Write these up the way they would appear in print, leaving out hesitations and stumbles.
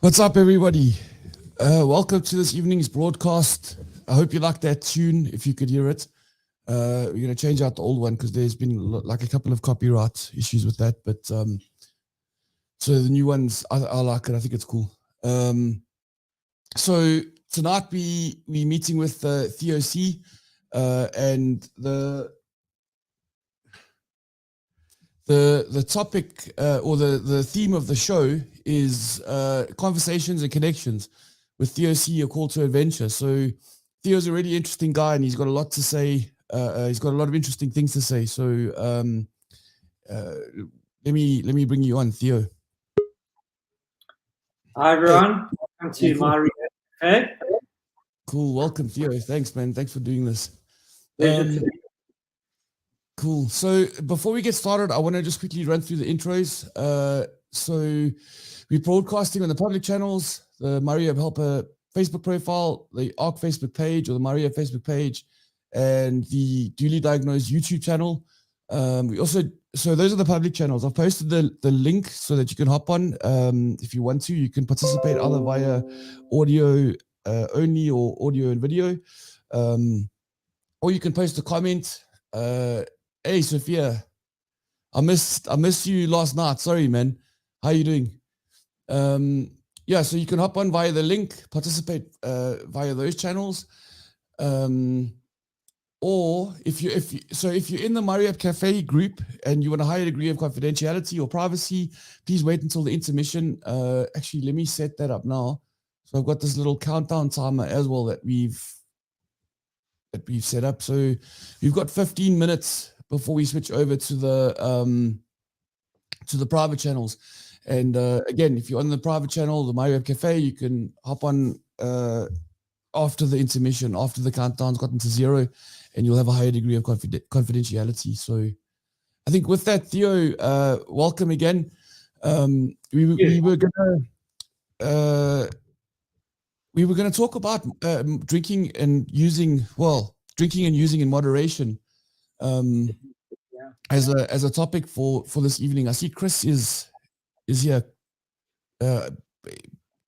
What's up, everybody? Welcome to this evening's broadcast. I hope you like that tune, if you could hear it. We're going to change out the old one because there's been like a couple of copyright issues with that. But so the new ones, I like it. I think it's cool. So tonight we're meeting with Theo C, and the topic or the theme of the show is conversations and connections with Theo C, a call to adventure. So Theo's a really interesting guy, and he's got a lot to say. He's got a lot of interesting things to say. So let me bring you on, Theo. Hi everyone, welcome to MyRehab Cafe. Cool, welcome, Theo. Thanks, man. Thanks for doing this. Cool. So before we get started, I want to just quickly run through the intros. So we're broadcasting on the public channels, the MyRehab Helper Facebook profile, the ARC Facebook page, or the MyRehab Facebook page, and the Duly Diagnosed YouTube channel. We also, so those are the public channels. I've posted the link so that you can hop on if you want to. You can participate either via audio only or audio and video, or you can post a comment. Hey, Sophia, I missed you last night. Sorry, man. How you doing? Yeah, so you can hop on via the link, participate via those channels. Or if you're in the MyRehab Cafe group and you want a higher degree of confidentiality or privacy, please wait until the intermission. Actually, let me set that up now. So I've got this little countdown timer as well that we've set up. So we've got 15 minutes before we switch over to the private channels. And again, if you're on the private channel, the MyRehab Cafe, you can hop on after the intermission, after the countdown's gotten to 0, and you'll have a higher degree of confidentiality. So I think with that, Theo, welcome again. We were gonna talk about drinking and using in moderation as a topic for this evening. I see Chris is here.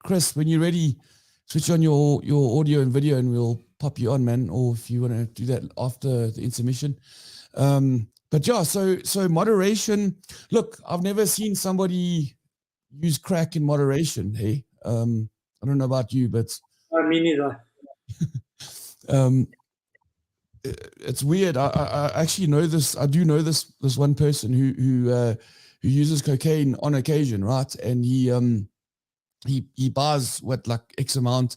Chris, when you're ready, switch on your audio and video and we'll pop you on, man, or if you want to do that after the intermission. But yeah, so moderation. Look, I've never seen somebody use crack in moderation. Hey, I don't know about you, but me neither. It's weird. I actually know this. I do know this one person who uses cocaine on occasion, right? And he buys like X amount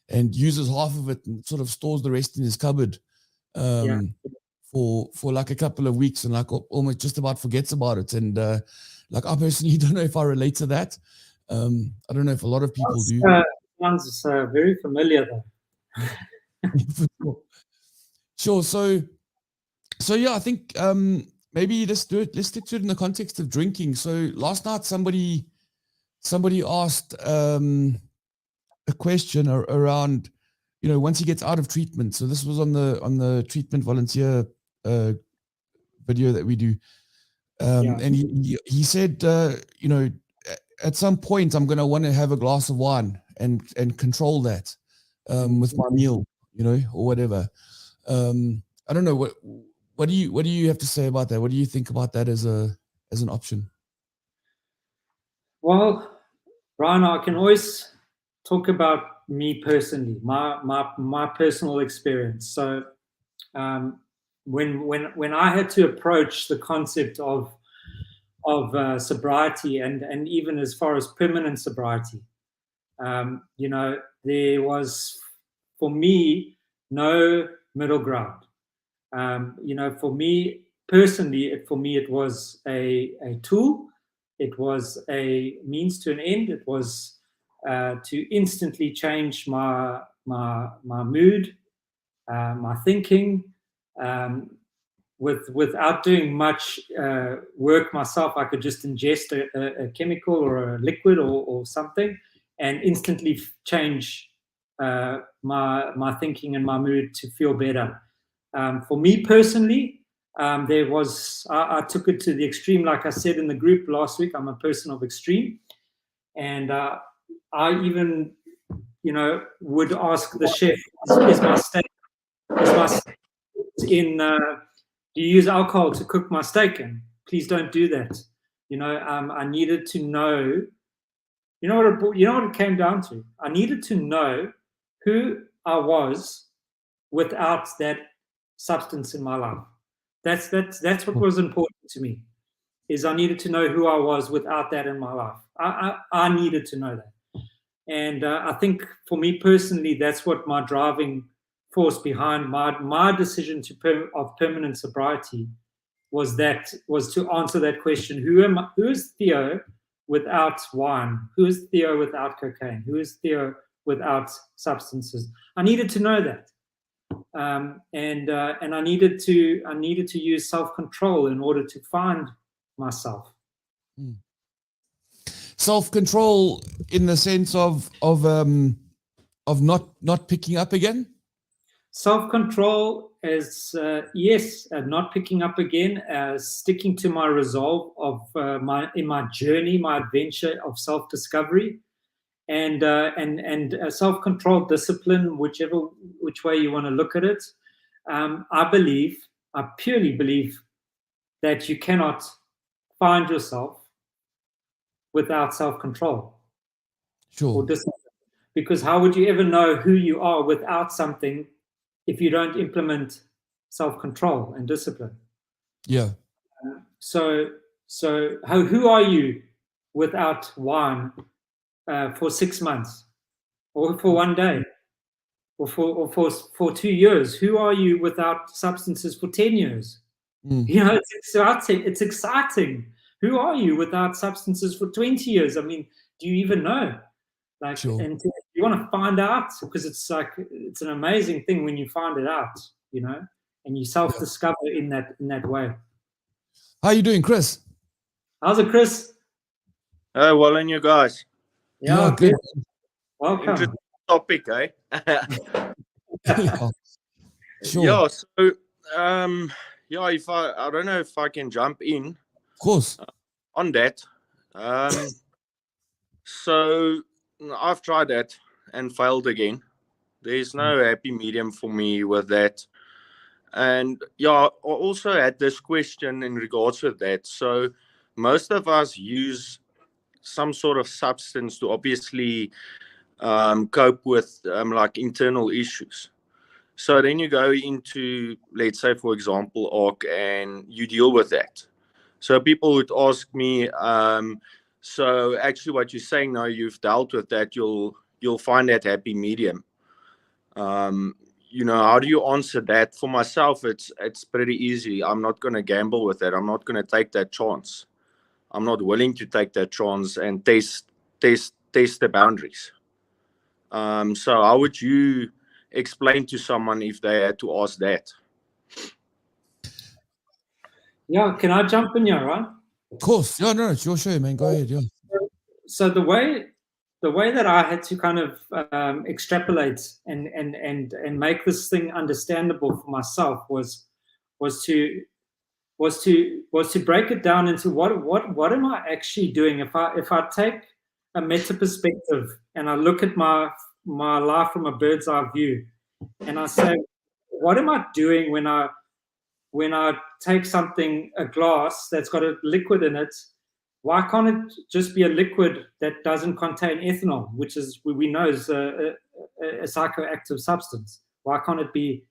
and uses half of it and sort of stores the rest in his cupboard for like a couple of weeks and like almost just about forgets about it. And like I personally don't know if I relate to that. I don't know if a lot of people do. Sounds very familiar though. Sure. So yeah, I think maybe let's stick to it in the context of drinking. So last night somebody asked a question around, once he gets out of treatment. So this was on the treatment volunteer video that we do. And he said, at some point I'm going to want to have a glass of wine and control that with my meal, or whatever. I don't know what do you have to say about that? What do you think about that as an option? Well, Brian, I can always talk about me personally, my personal experience. So when I had to approach the concept of sobriety and even as far as permanent sobriety, there was for me no middle ground. For me personally, it was a tool. It was a means to an end. It was to instantly change my mood, my thinking, without doing much work myself. I could just ingest a chemical or a liquid or something, and instantly change my thinking and my mood to feel better. For me personally, I took it to the extreme. Like I said in the group last week, I'm a person of extreme. And I even, would ask the chef, is my steak in, do you use alcohol to cook my steak in? Please don't do that. I needed to know, what it came down to? I needed to know who I was without that substance in my life. That's what was important to me, is I needed to know who I was without that in my life. I needed to know that. And I think for me personally, that's what my driving force behind my decision of permanent sobriety was to answer that question: who is Theo without wine? Who is Theo without cocaine? Who is Theo without substances? I needed to know that, and I needed to use self-control in order to find myself. Self-control in the sense of not picking up again. Self-control is yes, not picking up again, sticking to my resolve of my journey, my adventure of self-discovery, and self-control, discipline, which way you want to look at it. I purely believe that you cannot find yourself without self-control. Sure. Or discipline. Because how would you ever know who you are without something if you don't implement self-control and discipline? Yeah. So who are you without wine for 6 months, or for 1 day, or for 2 years? Who are you without substances for 10 years? It's exciting. It's exciting. Who are you without substances for 20 years? I mean, do you even know? Sure. And you want to find out, because it's an amazing thing when you find it out, and you self-discover in that way. How are you doing, Chris? How's it, Chris? Oh, well, and you guys? Yeah, good. Welcome. Interesting topic, eh? Yeah. Sure. Yeah. So, if I don't know if I can jump in. Of course. On that. So I've tried that and failed again. There's no happy medium for me with that. And I also had this question in regards to that. So most of us use some sort of substance to obviously cope with like internal issues. So then you go into, let's say, for example, ARC, and you deal with that. So people would ask me, so actually what you're saying now, you've dealt with that, you'll find that happy medium. How do you answer that? For myself, it's pretty easy. I'm not going to gamble with that. I'm not going to take that chance. I'm not willing to take that chance and test the boundaries. So how would you explain to someone if they had to ask that? Yeah, can I jump in here, right? Of course. Yeah, no, it's your show, man. Go ahead. Yeah. So the way that I had to kind of extrapolate and make this thing understandable for myself was to break it down into what am I actually doing if I take a meta perspective and I look at my life from a bird's eye view, and I say, what am I doing when I take a glass that's got a liquid in it? Why can't it just be a liquid that doesn't contain ethanol, which is we know is a psychoactive substance? Why can't it be,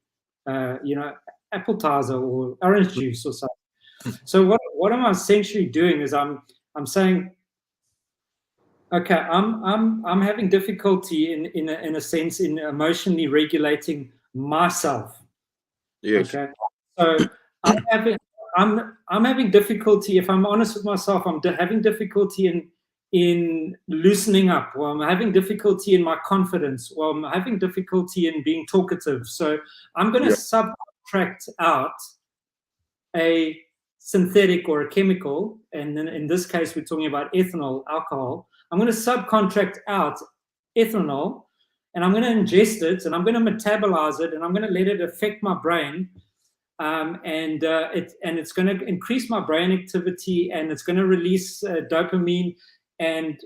appetizer or orange juice or something? So what am I essentially doing is I'm saying, okay, I'm having difficulty in a sense in emotionally regulating myself. Yes. Okay. So I'm having difficulty, if I'm honest with myself, I'm having difficulty in loosening up, or I'm having difficulty in my confidence, or I'm having difficulty in being talkative. So I'm going to subtract out a synthetic or a chemical, and then in this case we're talking about ethanol, alcohol. I'm going to subcontract out ethanol, and I'm going to ingest it, and I'm going to metabolize it, and I'm going to let it affect my brain. And it's going to increase my brain activity, and it's going to release dopamine, and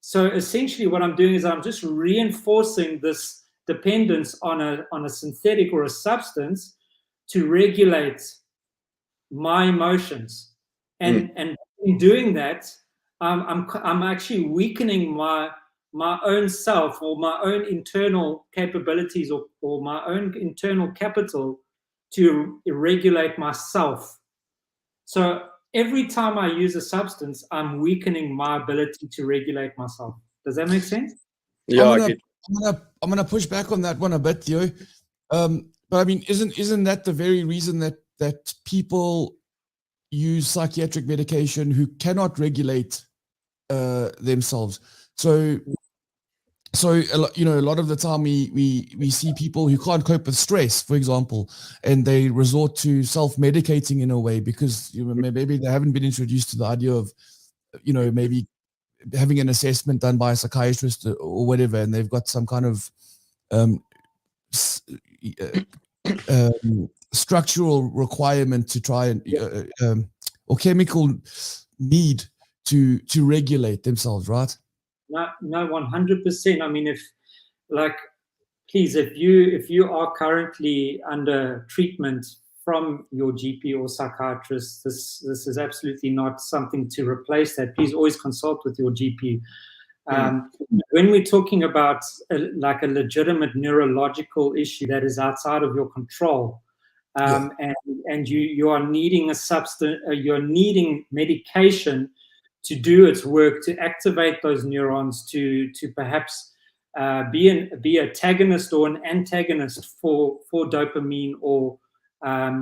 So essentially what I'm doing is I'm just reinforcing this dependence on a synthetic or a substance to regulate my emotions. And in doing that, I'm actually weakening my own self, or my own internal capabilities, or my own internal capital to regulate myself. So every time I use a substance, I'm weakening my ability to regulate myself. Does that make sense? Yeah, I'm gonna push back on that one a bit, Theo. But I mean, isn't that the very reason that people use psychiatric medication who cannot regulate themselves? So you know, a lot of the time we see people who can't cope with stress, for example, and they resort to self-medicating in a way because, you know, maybe they haven't been introduced to the idea of, you know, maybe having an assessment done by a psychiatrist or whatever, and they've got some kind of structural requirement to try and or chemical need to regulate themselves, right? No, 100%. I mean, please, if you are currently under treatment from your GP or psychiatrist, this is absolutely not something to replace that. Please always consult with your GP. When we're talking about a legitimate neurological issue that is outside of your control, and you are needing a substance, you're needing medication to do its work, to activate those neurons, to perhaps be an agonist or an antagonist for dopamine or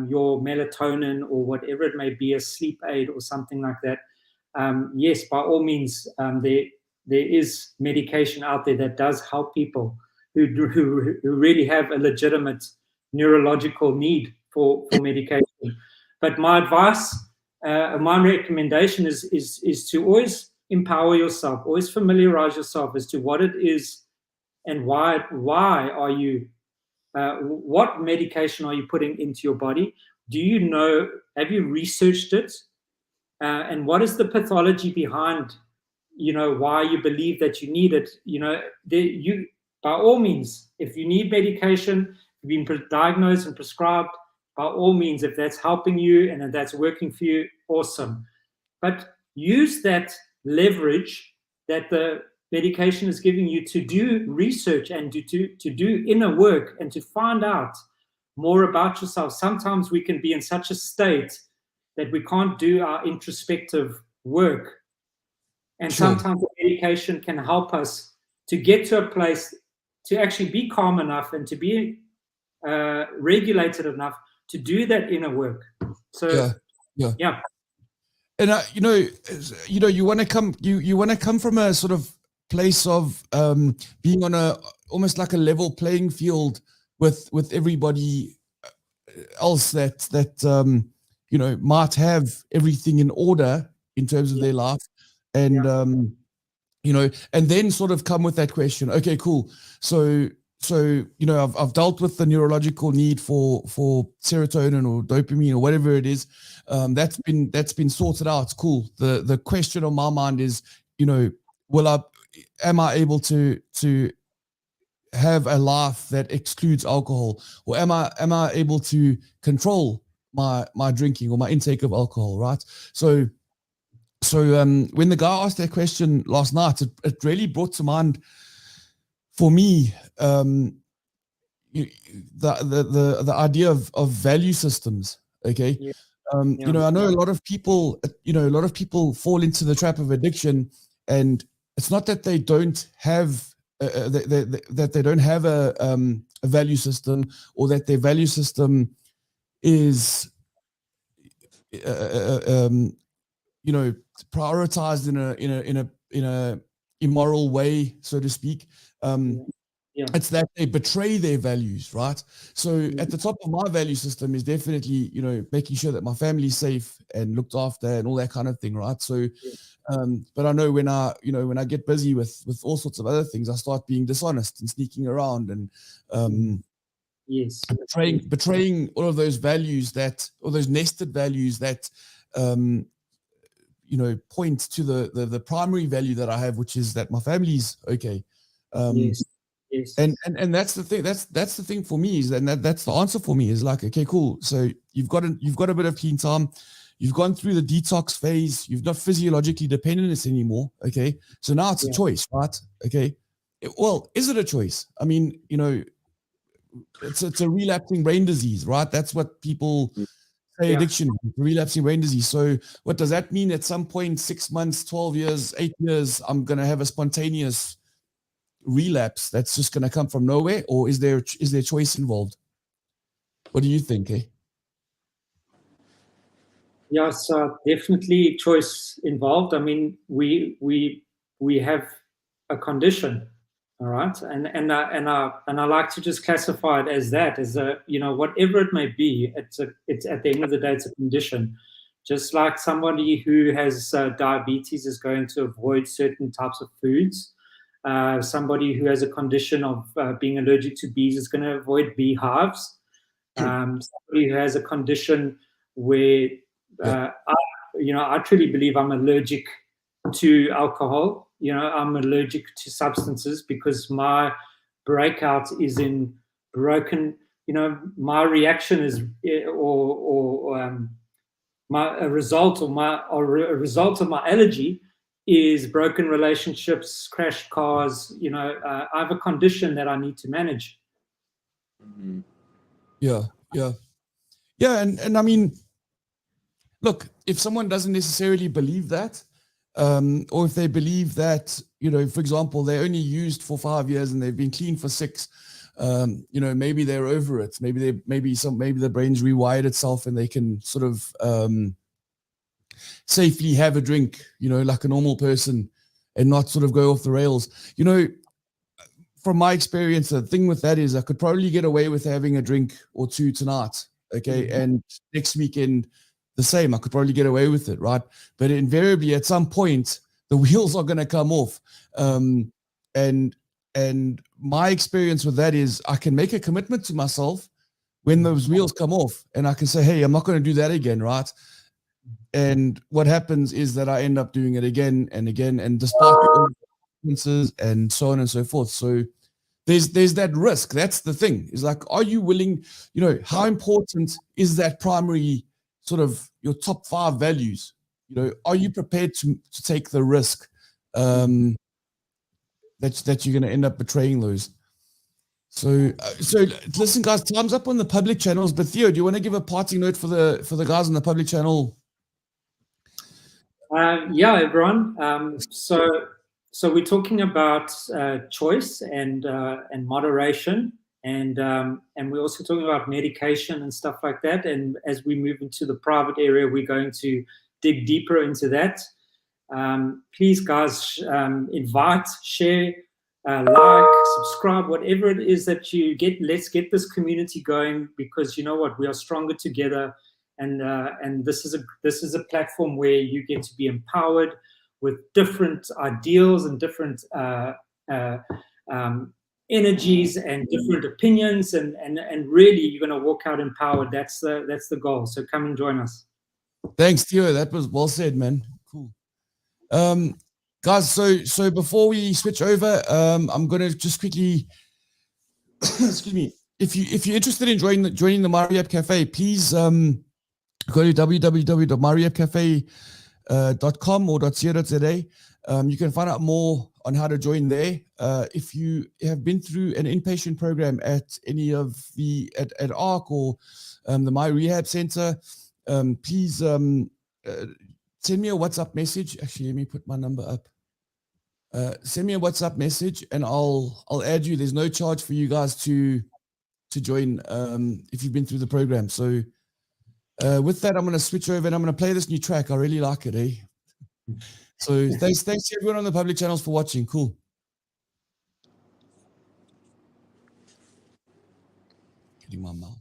your melatonin or whatever it may be, a sleep aid or something like that. Yes, by all means, there is medication out there that does help people who really have a legitimate neurological need for medication. But my advice, my recommendation is to always empower yourself, always familiarize yourself as to what it is and why are you, what medication are you putting into your body? Do you know, have you researched it? And what is the pathology behind, you know, why you believe that you need it? You know, you, by all means, if you need medication, you've been diagnosed and prescribed, by all means, if that's helping you and if that's working for you, awesome. But use that leverage that the medication is giving you to do research and to do inner work and to find out more about yourself. Sometimes we can be in such a state that we can't do our introspective work. And sometimes the medication can help us to get to a place to actually be calm enough and to be regulated enough to do that inner work. So yeah. And you want to come, you want to come from a sort of place of being on a almost like a level playing field with everybody else that you know, might have everything in order in terms of their life, and you know, and then sort of come with that question. Okay, cool. So you know, I've dealt with the neurological need for serotonin or dopamine or whatever it is. That's been sorted out. Cool. The question on my mind is, you know, am I able to have a life that excludes alcohol, or am I able to control my drinking or my intake of alcohol, right? So when the guy asked that question last night, it really brought to mind for me the idea of value systems. Okay. You know, I know a lot of people, you know, a lot of people fall into the trap of addiction, and it's not that they don't have that they don't have a value system, or that their value system is you know, prioritized in a immoral way, so to speak. It's that they betray their values, right? So at the top of my value system is definitely, you know, making sure that my family's safe and looked after and all that kind of thing, right? So but I know when I get busy with all sorts of other things, I start being dishonest and sneaking around and betraying all of those values, all those nested values that point to the primary value that I have, which is that my family's okay. Yes. Yes. And that's the thing. That's the thing for me, is that's the answer for me, is like, okay, cool. So you've got a bit of clean time. You've gone through the detox phase. You've not physiologically dependent anymore. Okay. So now it's a choice, right? Okay. Well, is it a choice? I mean, it's a relapsing brain disease, right? That's what people say, addiction, relapsing brain disease. So what does that mean? At some point, 6 months, 12 years, 8 years, I'm going to have a spontaneous relapse that's just going to come from nowhere? Or is there choice involved? What do you think, eh? Yeah, so definitely choice involved. I mean, we have a condition, all right, and I like to just classify it as that, as a, whatever it may be. It's at the end of the day, it's a condition. Just like somebody who has diabetes is going to avoid certain types of foods. Somebody who has a condition of being allergic to bees is going to avoid beehives. Somebody who has a condition where I truly believe I'm allergic to alcohol. I'm allergic to substances because my breakout is in broken. My reaction is, a result of my allergy is broken relationships, crashed cars. I have a condition that I need to manage. Mm-hmm. Yeah. And I mean, look, if someone doesn't necessarily believe that, or if they believe that, for example, they only used for 5 years and they've been clean for 6, maybe they're over it. Maybe the brain's rewired itself and they can sort of safely have a drink, like a normal person, and not sort of go off the rails. From my experience, the thing with that is I could probably get away with having a drink or two tonight. Okay. Mm-hmm. And next weekend, the same. I could probably get away with it, right? But invariably, at some point, the wheels are going to come off. And my experience with that is I can make a commitment to myself when those wheels come off, and I can say, hey, I'm not going to do that again, right? And what happens is that I end up doing it again and again, and despite and so on and so forth. So there's that risk. That's the thing. Is like, are you willing? How important is that primary sort of your top 5 values? Are you prepared to take the risk that you're going to end up betraying those? So listen, guys, time's up on the public channels. But Theo, do you want to give a parting note for the guys on the public channel? Yeah, everyone. So we're talking about choice and moderation, and we're also talking about medication and stuff like that. And as we move into the private area, we're going to dig deeper into that. Please, guys, invite, share, like, subscribe, whatever it is that you get. Let's get this community going, because you know what, we are stronger together. And this is a platform where you get to be empowered with different ideals and different energies and different opinions, and really you're going to walk out empowered. That's the goal. So come and join us. Thanks, Theo. That was well said, man. Cool. Guys, so before we switch over, I'm going to just quickly excuse me. If you're interested in joining the MyRehab Cafe, please go to www.myrehabcafe.com or .co.za. You can find out more on how to join there. If you have been through an inpatient program at any of at ARC or the MyRehab Center, please send me a WhatsApp message. Actually, let me put my number up. Send me a WhatsApp message and I'll add you. There's no charge for you guys to join if you've been through the program. So with that, I'm going to switch over and I'm going to play this new track. I really like it, eh? So thanks to everyone on the public channels for watching. Cool. Getting my mouse.